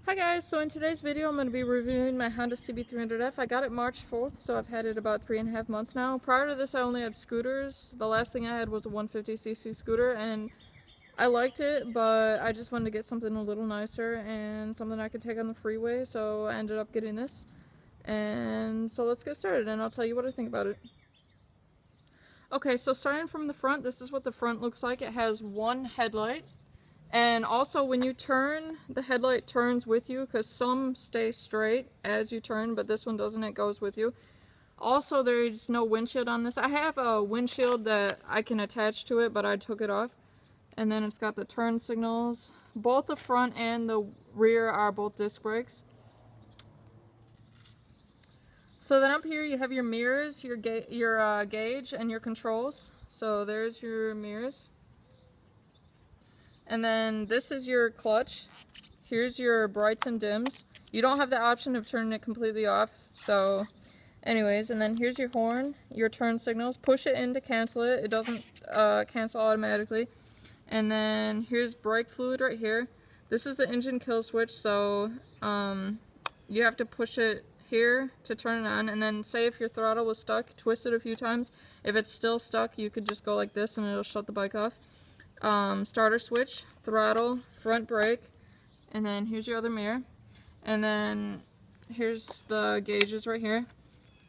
Hi guys, so in today's video I'm going to be reviewing my Honda CB300F. I got it March 4th, so I've had it about 3.5 months now. Prior to this I only had scooters. The last thing I had was a 150cc scooter and I liked it, but I just wanted to get something a little nicer and something I could take on the freeway, so I ended up getting this. And so let's get started and I'll tell you what I think about it. Okay, so starting from the front, this is what the front looks like. It has one headlight. And also when you turn, the headlight turns with you because some stay straight as you turn, but this one doesn't, it goes with you. Also, there's no windshield on this. I have a windshield that I can attach to it, but I took it off. And then it's got the turn signals. Both the front and the rear are both disc brakes. So then up here you have your mirrors, your gauge, and your controls. So there's your mirrors. And then this is your clutch. Here's your brights and dims. You don't have the option of turning it completely off. So anyways, and then here's your horn, your turn signals. Push it in to cancel it. It doesn't cancel automatically. And then here's brake fluid right here. This is the engine kill switch, so you have to push it here to turn it on. And then say if your throttle was stuck, twist it a few times. If it's still stuck, you could just go like this and it'll shut the bike off. Starter switch, throttle, front brake, and then here's your other mirror, and then here's the gauges right here.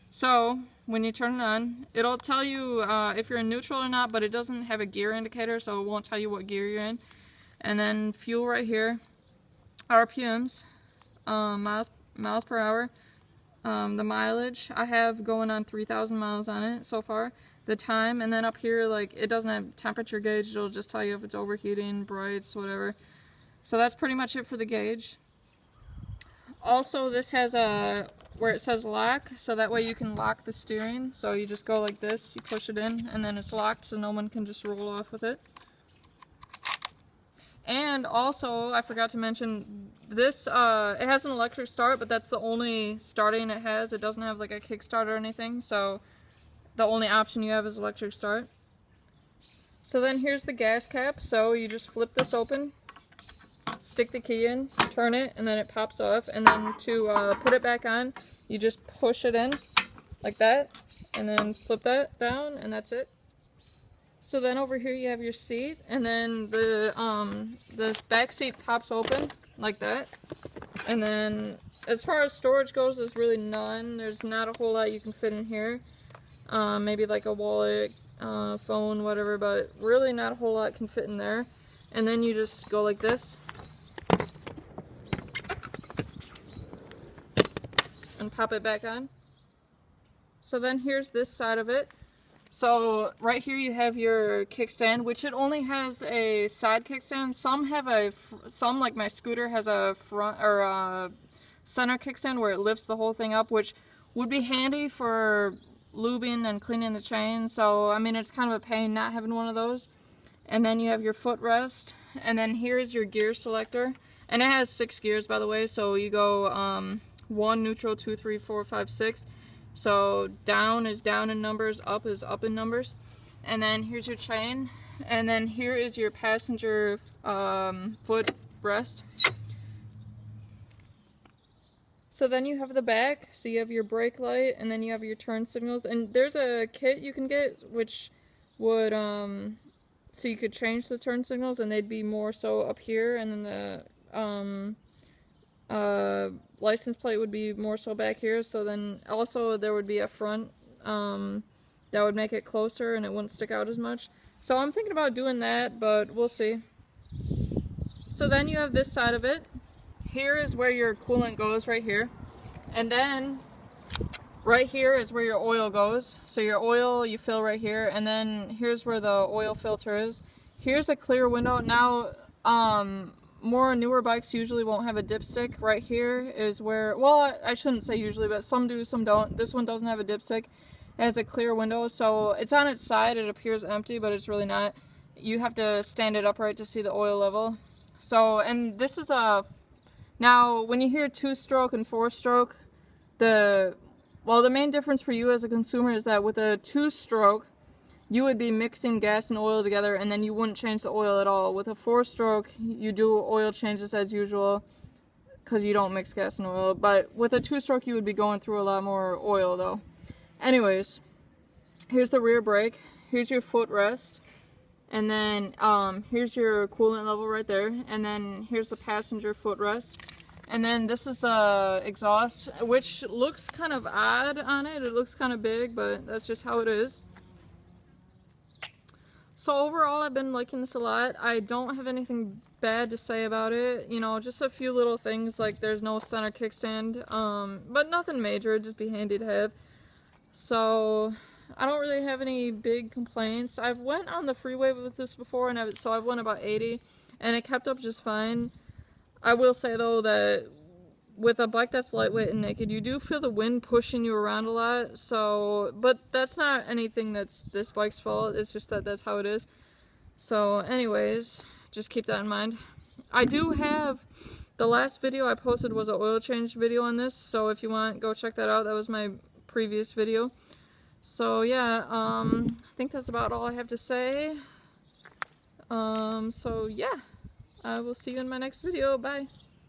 So when you turn it on, it'll tell you if you're in neutral or not, but it doesn't have a gear indicator, so it won't tell you what gear you're in. And then fuel right here, RPMs, miles per hour, the mileage. I have going on 3,000 miles on it so far. The time, and then up here, like, it doesn't have temperature gauge, it'll just tell you if it's overheating, brights, whatever. So that's pretty much it for the gauge. Also, this has a where it says lock, so that way you can lock the steering. So you just go like this, you push it in, and then it's locked so no one can just roll off with it. And also, I forgot to mention, this, it has an electric start, but that's the only starting it has. It doesn't have like a kickstart or anything, so the only option you have is electric start. So then here's the gas cap. So you just flip this open, stick the key in, turn it, and then it pops off. And then to put it back on, you just push it in like that, and then flip that down, and that's it. So then over here you have your seat, and then this back seat pops open like that. And then as far as storage goes, there's really none. There's not a whole lot you can fit in here. Maybe like a wallet, phone, whatever, but really not a whole lot can fit in there. And then you just go like this and pop it back on. So then here's this side of it. So right here you have your kickstand, which it only has a side kickstand. Some have some, like my scooter, has a front or a center kickstand where it lifts the whole thing up, which would be handy for lubing and cleaning the chain. So I mean, it's kind of a pain not having one of those. And then you have your footrest, and then here's your gear selector, and it has 6 gears, by the way. So you go 1 neutral, 2, 3, 4, 5, 6. So down is down in numbers, up is up in numbers. And then here's your chain, and then here is your passenger footrest. So then you have the back, so you have your brake light, and then you have your turn signals, and there's a kit you can get which would, so you could change the turn signals and they'd be more so up here, and then the license plate would be more so back here. So then also there would be a front that would make it closer and it wouldn't stick out as much. So I'm thinking about doing that, but we'll see. So then you have this side of it. Here is where your coolant goes, right here. And then right here is where your oil goes. So your oil you fill right here, and then here's where the oil filter is. Here's a clear window. Now, more newer bikes usually won't have a dipstick. Right here is where, well, I shouldn't say usually, but some do, some don't. This one doesn't have a dipstick. It has a clear window, so it's on its side. It appears empty, but it's really not. You have to stand it upright to see the oil level. So, and this is a, now when you hear 2-stroke and 4-stroke, the main difference for you as a consumer is that with a 2-stroke, you would be mixing gas and oil together, and then you wouldn't change the oil at all. With a 4-stroke, you do oil changes as usual, because you don't mix gas and oil. But with a 2-stroke, you would be going through a lot more oil though. Anyways, here's the rear brake. Here's your footrest. And then here's your coolant level right there. And then here's the passenger footrest. And then this is the exhaust, which looks kind of odd on it. It looks kind of big, but that's just how it is. So overall, I've been liking this a lot. I don't have anything bad to say about it. You know, just a few little things, like there's no center kickstand, but nothing major. It'd just be handy to have. So I don't really have any big complaints. I've went on the freeway with this before, and I've went about 80, and it kept up just fine. I will say though that with a bike that's lightweight and naked, you do feel the wind pushing you around a lot. So, but that's not anything that's this bike's fault. It's just that that's how it is. So anyways, just keep that in mind. I do have, the last video I posted was an oil change video on this. So if you want, go check that out. That was my previous video. So yeah, I think that's about all I have to say. So yeah, I will see you in my next video. Bye.